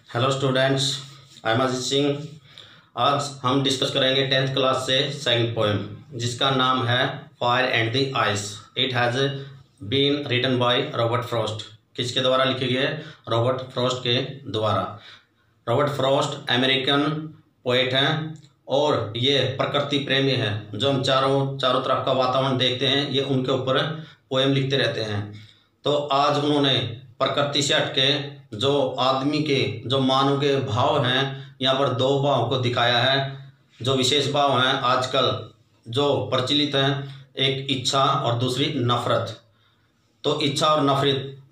Hello students, I am Ajit Singh. आज हम discuss करेंगे 10th क्लास से सेकंड पोएम जिसका नाम है fire and the ice. It has been written by Robert Frost. किसके द्वारा लिखी गई है? रॉबर्ट फ्रॉस्ट के द्वारा। रॉबर्ट फ्रॉस्ट अमेरिकन पोएट हैं और ये प्रकृति प्रेमी हैं। जो हम चारों तरफ का वातावरण देखते हैं, ये उनके ऊपर पोएम लिखते रहते हैं। तो आज उन्होंने प्रकृति से हटके जो आदमी के, जो मानव के भाव हैं, यहाँ पर दो भाव को दिखाया है। जो विशेष भाव हैं आजकल जो प्रचलित हैं, एक इच्छा और दूसरी नफरत। तो इच्छा और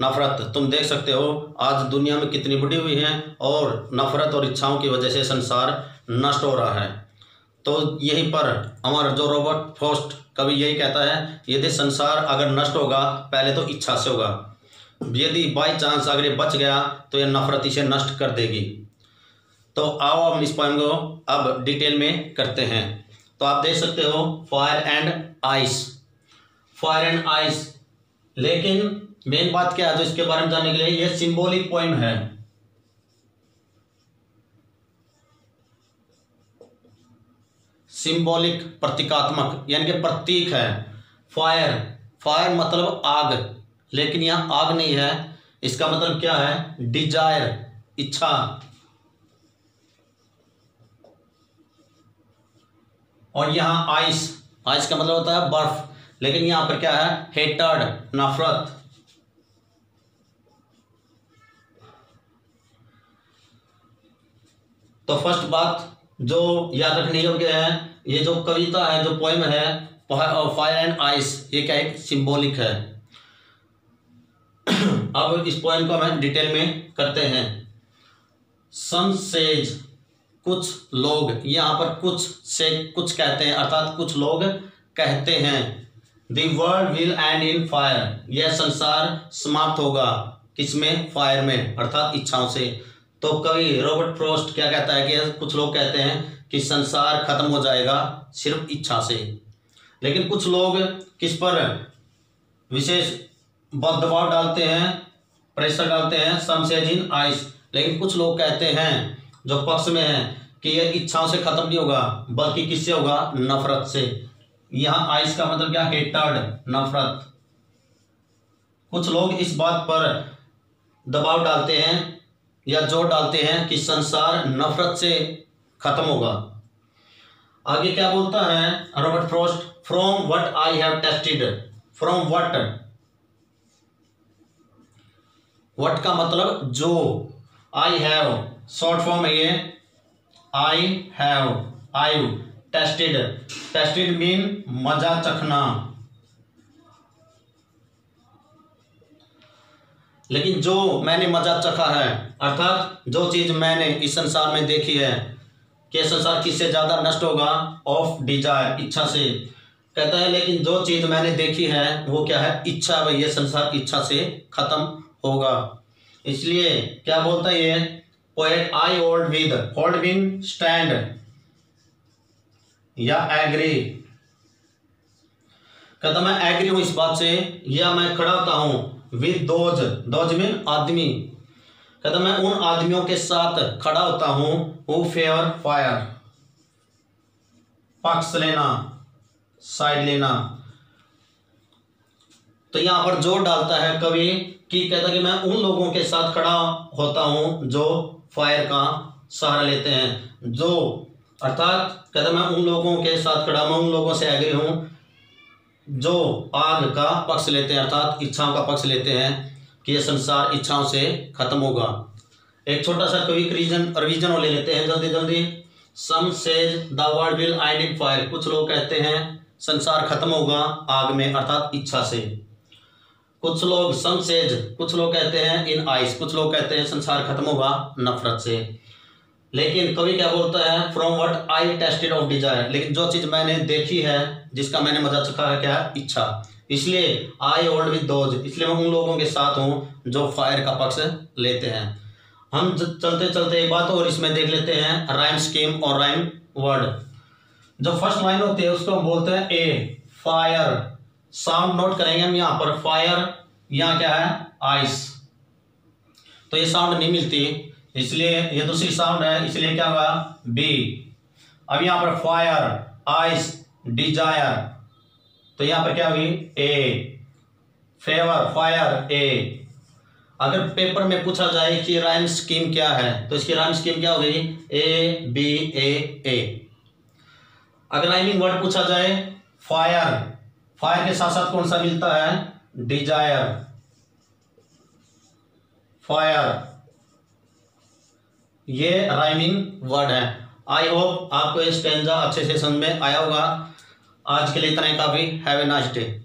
नफरत तुम देख सकते हो आज दुनिया में कितनी बढ़ी हुई है और नफरत और इच्छाओं की वजह से संसार नष्ट हो रहा है। तो यहीं पर हमारा जो रॉबर्ट फ्रॉस्ट कवि यही कहता है, यदि संसार अगर नष्ट होगा पहले तो इच्छा से होगा, यदि बाई चांस अगर ये बच गया तो ये नफरत इसे नष्ट कर देगी। तो आओ हम इस पोएम को अब डिटेल में करते हैं। तो आप देख सकते हो fire and ice, fire and ice. लेकिन मेन बात क्या है जो इसके बारे में जानने के लिए, ये सिंबॉलिक पोएम है। सिंबॉलिक प्रतीकात्मक यानी कि प्रतीक है। फायर मतलब आग, लेकिन यहां आग नहीं है। इसका मतलब क्या है? डिजायर, इच्छा। और यहां आइस का मतलब होता है बर्फ, लेकिन यहां पर क्या है? हेटर्ड, नफरत। तो फर्स्ट बात जो याद रखने योग्य है, ये जो कविता है, जो पोएम है फायर एंड आइस, ये क्या है? सिंबॉलिक है। अब इस पोएम को हम डिटेल में करते हैं। सम सेज, कुछ लोग, यहाँ पर कुछ से कुछ कहते हैं, अर्थात कुछ लोग कहते हैं the world will end in fire, यह संसार समाप्त होगा किसमें? फायर में, अर्थात इच्छाओं से। तो कवि रॉबर्ट फ्रॉस्ट क्या कहता है कि कुछ लोग कहते हैं कि संसार खत्म हो जाएगा सिर्फ इच्छा से। लेकिन कुछ लोग किस पर विशेष दबाव डालते हैं, प्रेशर डालते हैं? सम सेज इन आइस। लेकिन कुछ लोग कहते हैं जो पक्ष में हैं कि यह इच्छाओं से खत्म नहीं होगा बल्कि किससे होगा? नफरत से। यहां आइस का मतलब क्या? हेटर्ड, नफरत। कुछ लोग इस बात पर दबाव डालते हैं या जोर डालते हैं कि संसार नफरत से खत्म होगा। आगे क्या बोलता है Robert Frost? From what I have tested. From what का मतलब जो, आई हैव शॉर्ट फॉर्म है ये, आई हैव टेस्टेड मीन मजा चखना। लेकिन जो मैंने मजा चखा है, अर्थात जो चीज मैंने इस संसार में देखी है, कि संसार किससे ज्यादा नष्ट होगा? ऑफ डिजायर, इच्छा से। कहता है लेकिन जो चीज मैंने देखी है वो क्या है? इच्छा। भाई ये संसार इच्छा से खत्म होगा। इसलिए क्या बोलता है ये poet? I hold with stand या एग्री। कहता मैं एग्री हूं इस बात से, या मैं खड़ा होता हूं विद दोज मीन आदमी। कहता मैं उन आदमियों के साथ खड़ा होता हूं हु फेवर फायर, पक्ष लेना, साइड लेना। तो यहां पर जोर डालता है कवि कि कहता कि मैं उन लोगों के साथ खड़ा होता हूं जो फायर का सहारा लेते हैं, जो अर्थात कहता मैं उन लोगों के साथ खड़ा, मैं उन लोगों से एग्री हूं जो आग का पक्ष लेते हैं, अर्थात इच्छाओं का पक्ष लेते हैं कि यह संसार इच्छाओं से खत्म होगा। एक छोटा सा कवि रिवीजन ले लेते हैं जल्दी। Some says the world will end in fire. कुछ लोग कहते हैं संसार खत्म होगा आग में, अर्थात इच्छा से। कुछ लोग सम सेज, कुछ लोग कहते हैं इन आइस, कुछ लोग कहते हैं संसार खत्म होगा नफरत से। लेकिन कवि क्या बोलता है? From what I tasted of desire. लेकिन जो चीज मैंने देखी है, जिसका मैंने मजा चखा है, क्या है? इच्छा। इसलिए आई होल्ड विद दोज, इसलिए मैं उन लोगों के साथ हूं जो फायर का पक्ष लेते हैं। हम चलते चलते एक बात और इसमें देख लेते हैं, राइम स्कीम और राइम वर्ड। जो फर्स्ट लाइन होती है उसको हम बोलते हैं ए, फायर। साउंड नोट करेंगे हम यहाँ पर, फायर, यहाँ क्या है? आइस। तो ये साउंड नहीं मिलती, इसलिए ये दूसरी साउंड है, इसलिए क्या होगा बी। अब यहाँ पर फायर, आइस, डिजायर, तो यहाँ पर क्या होगी ए। फेवर, फायर, ए। अगर पेपर में पूछा जाए कि राइम स्कीम क्या है तो इसकी राइम स्कीम क्या होगी ए बी ए। अगर राइमिंग वर्ड पूछा जाए फायर, फायर के साथ साथ कौन सा मिलता है डिजायर, फायर, ये राइमिंग वर्ड है। आई होप आपको ये स्टैंजा अच्छे से समझ में आया होगा। आज के लिए इतना ही काफी। Have a nice day.